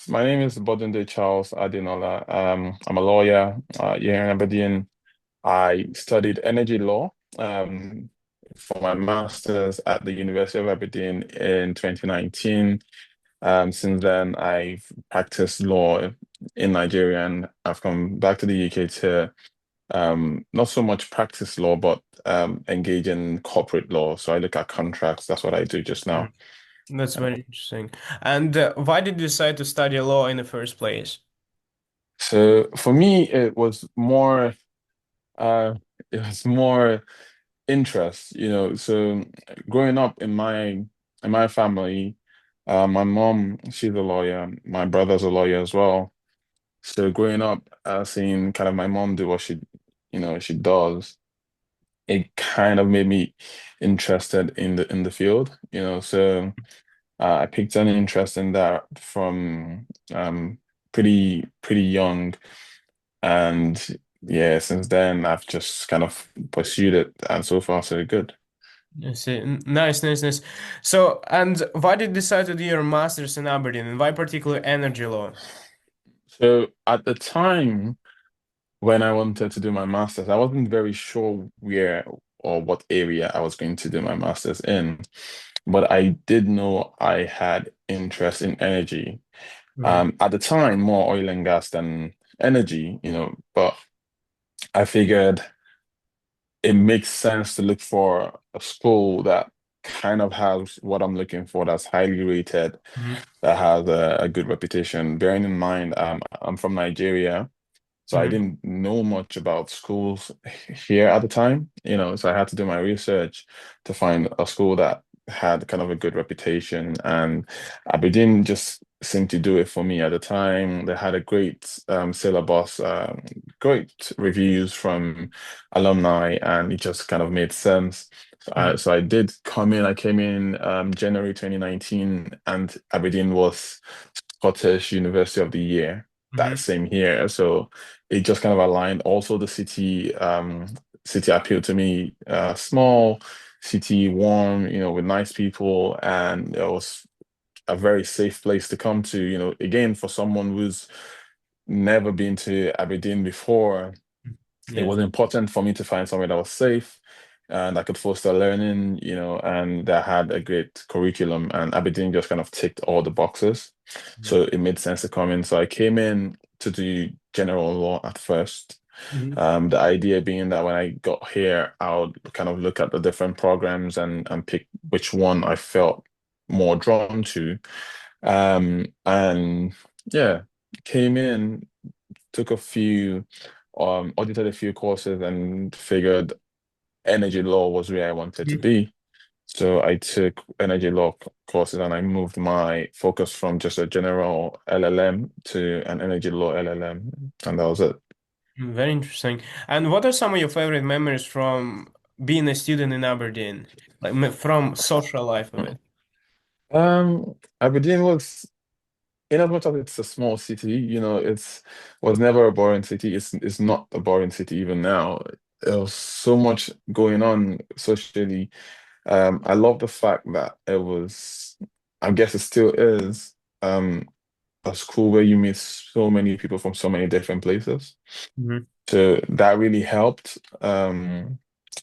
My name is Bodunde Charles Adenola. I'm a lawyer here in Aberdeen. I studied energy law for my master's at the University of Aberdeen in 2019. Since then, I've practiced law in Nigeria and I've come back to the UK to not so much practice law, but engage in corporate law. So I look at contracts. That's what I do just now. Mm, That's very interesting. And why did you decide to study law in the first place? So for me, uh, it was more interest, So growing up in my family, my mom, she's a lawyer, my brother's a lawyer as well. So growing up, seeing kind of my mom do what she does, it kind of made me interested in the field, So I picked an interest in that from pretty young. And yeah, since then I've just kind of pursued it, and so far so good. I see. Nice, nice, nice. So, and why did you decide to do your master's in Aberdeen, and why particular energy law? So at the time when I wanted to do my master's, I wasn't very sure where or what area I was going to do my master's in, but I did know I had interest in energy. Mhm. At the time, more oil and gas than energy, but I figured it makes sense to look for a school that kind of has what I'm looking for, that's highly rated, Mhm. that has a good reputation. Bearing in mind, I'm from Nigeria, so I Mhm. didn't know much about schools here at the time, so I had to do my research to find a school that had kind of a good reputation. And Aberdeen just seemed to do it for me at the time. They had a great syllabus, great reviews from alumni, and it just kind of made sense. So I, Mhm. so I did come in. I came in January 2019, and Aberdeen was Scottish University of the Year that Mhm. same year. So it just kind of aligned. Also, the city appealed to me. Small city, warm, with nice people, and it was a very safe place to come to. Again, for someone who's never been to Aberdeen before, it Yeah. was important for me to find somewhere that was safe and I could foster learning, and that had a great curriculum. And Aberdeen just kind of ticked all the boxes. Mhm. So it made sense to come in. So I came in to do general law at first. Mhm. The idea being that when I got here, I would kind of look at the different programs and pick which one I felt more drawn to. And yeah, came in, took a few, audited a few courses and figured energy law was where I wanted to Mhm. be. So I took energy law courses and I moved my focus from just a general LLM to an energy law LLM, and that was it. Very interesting. And what are some of your favorite memories from being a student in Aberdeen, like from social life of it? Aberdeen was, in as much as it's a small city, it's was never a boring city. It's not a boring city even now. There was so much going on socially. I love the fact that it was, I guess it still is, a school where you meet so many people from so many different places. Mhm. So that really helped.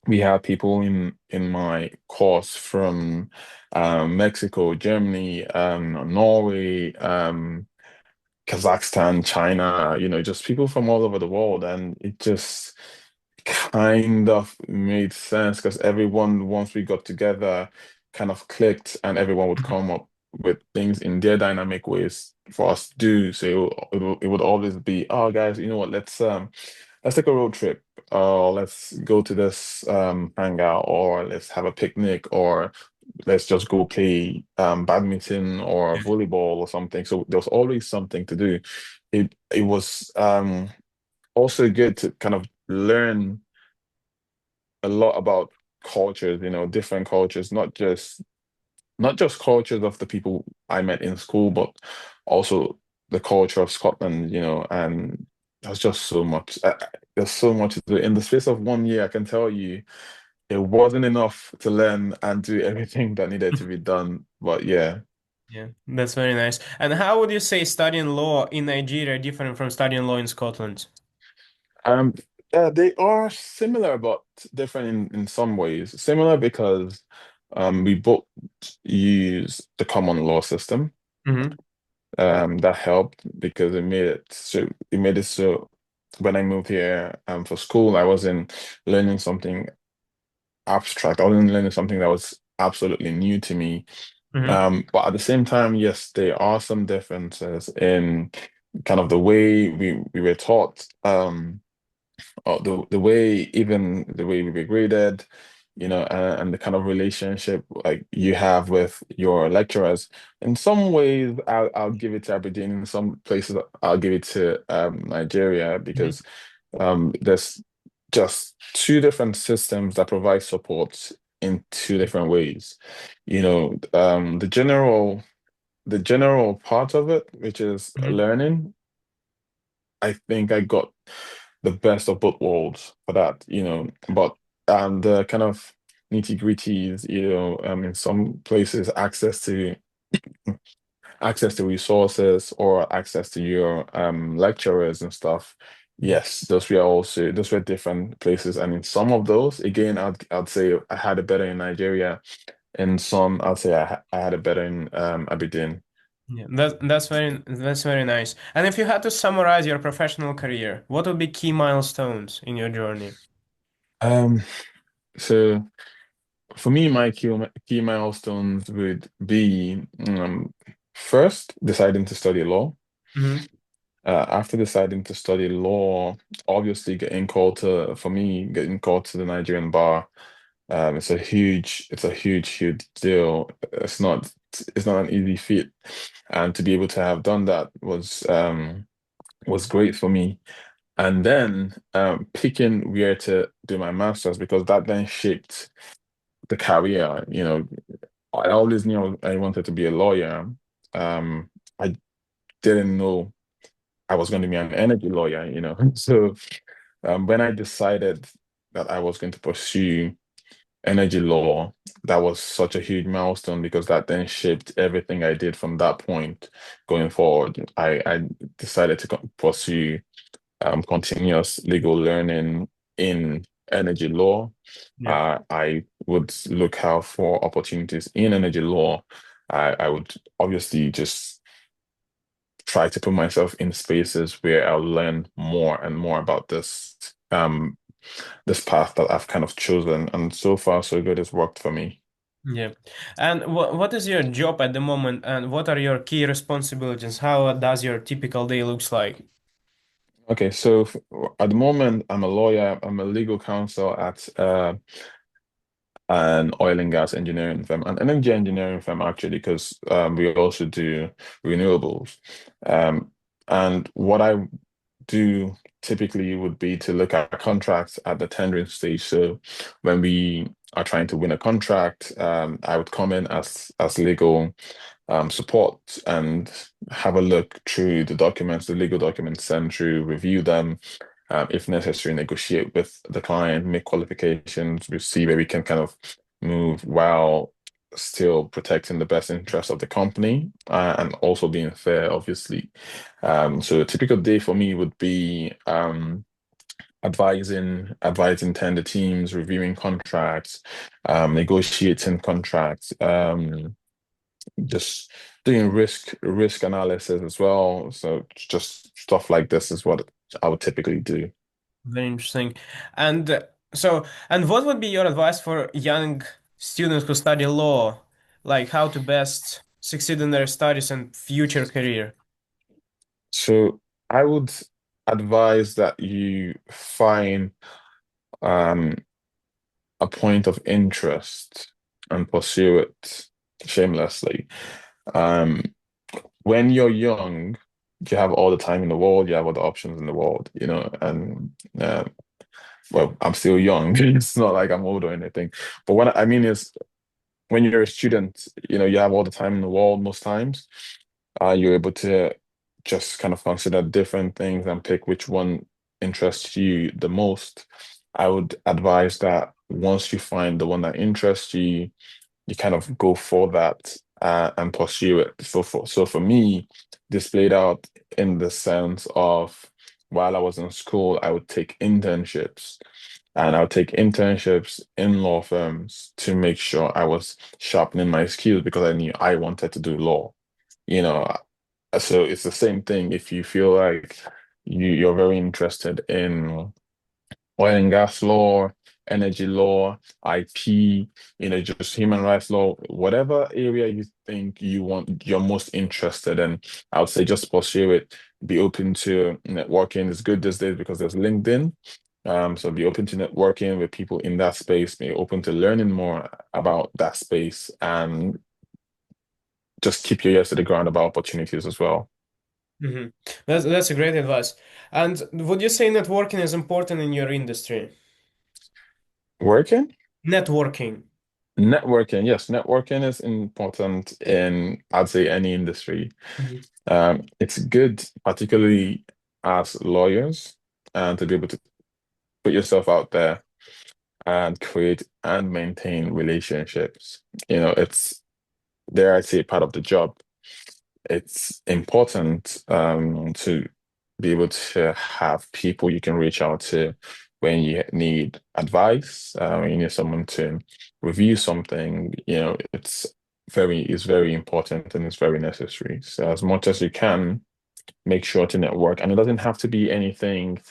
We had people in my course from Mexico, Germany, Norway, Kazakhstan, China, just people from all over the world. And it just kind of made sense because everyone, once we got together, kind of clicked and everyone would come up with things in their dynamic ways for us to do. So it would always be, oh guys, you know what, let's take a road trip, or let's go to this hangout, or let's have a picnic, or let's just go play badminton or volleyball or something. So there was always something to do. It was also good to kind of learn a lot about cultures, different cultures, not just cultures of the people I met in school, but also the culture of Scotland, and there's just so much. There's so much to do. In the space of 1 year, I can tell you it wasn't enough to learn and do everything that needed to be done. But yeah. Yeah, that's very nice. And how would you say studying law in Nigeria different from studying law in Scotland? Um, they are similar but different in some ways. Similar because we both use the common law system. Mm-hmm. That helped because it made it so when I moved here for school, I wasn't learning something abstract. I wasn't learning something that was absolutely new to me. Mm-hmm. But at the same time, yes, there are some differences in kind of the way we were taught. The way even the way we were graded, and the kind of relationship like you have with your lecturers. In some ways, I'll give it to Aberdeen. In some places, I'll give it to Nigeria because there's just two different systems that provide support in two different ways. The general part of it, which is Mm-hmm. learning, I think I got the best of both worlds for that, but the kind of nitty-gritties, in some places access to resources or access to your lecturers and stuff. Yeah. Yes, those were different places. And in some of those, again, I'd say I had it better in Nigeria. In some, I'd say I had it better in Aberdeen. Yeah, that's very nice. And if you had to summarize your professional career, what would be key milestones in your journey? Um, so for me, my key milestones would be first deciding to study law. Mm-hmm. After deciding to study law, obviously getting called to the Nigerian bar, it's a huge deal. It's not an easy feat, and to be able to have done that was great for me. And then picking where to do my master's because that then shaped the career. I always knew I wanted to be a lawyer. I didn't know I was going to be an energy lawyer. So when I decided that I was going to pursue energy law, that was such a huge milestone because that then shaped everything I did from that point going forward. I decided to pursue continuous legal learning in energy law. Yeah. I would look out for opportunities in energy law. I would obviously just try to put myself in spaces where I'll learn more and more about this path that I've kind of chosen. And so far, so good. It's worked for me. Yeah. And what is your job at the moment, and what are your key responsibilities? How does your typical day looks like? Okay, so at the moment, I'm a lawyer. I'm a legal counsel at an oil and gas engineering firm, an energy engineering firm actually, because we also do renewables. Um, and what I do typically would be to look at contracts at the tendering stage. So when we are trying to win a contract, I would come in as legal support and have a look through the legal documents, send through, review them, if necessary, negotiate with the client, make qualifications, we see where we can kind of move while still protecting the best interest of the company and also being fair, obviously. So a typical day for me would be advising tender teams, reviewing contracts, negotiating contracts, just doing risk analysis as well. So just stuff like this is what I would typically do. Very interesting. And and what would be your advice for young students who study law, like how to best succeed in their studies and future career? So I would advise that you find um, a point of interest and pursue it shamelessly. Um, when you're young, you have all the time in the world, you have all the options in the world, and well, I'm still young. It's not like I'm old or anything. But what I mean is when you're a student, you have all the time in the world most times. You're able to just kind of consider different things and pick which one interests you the most. I would advise that once you find the one that interests you, you kind of go for that and pursue it. So for me, this played out in the sense of while I was in school, I would take internships. And I would take internships in law firms to make sure I was sharpening my skills because I knew I wanted to do law. You know, so it's the same thing. If you feel like you're very interested in oil and gas law, energy law, IP, just human rights law, whatever area you think you're most interested in, I would say just pursue it. Be open to networking. It's good these days because there's LinkedIn. So be open to networking with people in that space, be open to learning more about that space, and just keep your ears to the ground about opportunities as well. Hmm. That's a great advice. And would you say networking is important in your industry? Working? Networking. Networking, yes, networking is important in, I'd say, any industry. Mhm. It's good, particularly as lawyers, and to be able to put yourself out there and create and maintain relationships. It's, dare I say, part of the job. It's important to be able to have people you can reach out to when you need advice, when you need someone to review something, it's very important and it's very necessary. So as much as you can, make sure to network. And it doesn't have to be anything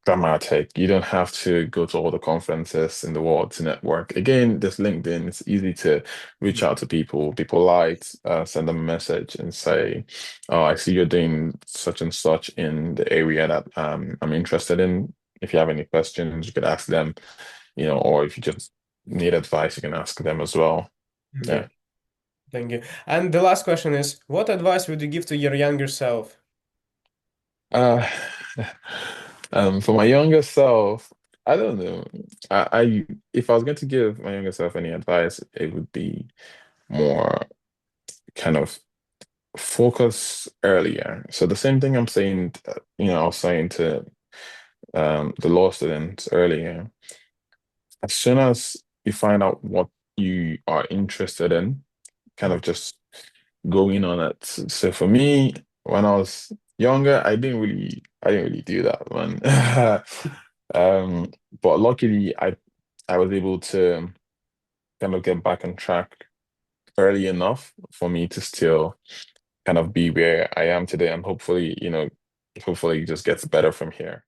dramatic. You don't have to go to all the conferences in the world to network. Again, this LinkedIn, it's easy to reach out to people, be polite, send them a message and say, "Oh, I see you're doing such and such in the area that I'm interested in. If you have any questions, you could ask them, or if you just need advice, you can ask them as well." Yeah, Yeah. thank you. And the last question is, what advice would you give to your younger self? Uh, for my younger self, I don't know. If I was going to give my younger self any advice, it would be more kind of focus earlier. So the same thing I'm saying, I was saying to the law students earlier. As soon as you find out what you are interested in, kind Mhm. of just go in on it. So for me, when I was younger, I didn't really do that, man. Um, but luckily I was able to kind of get back on track early enough for me to still kind of be where I am today, and hopefully it just gets better from here.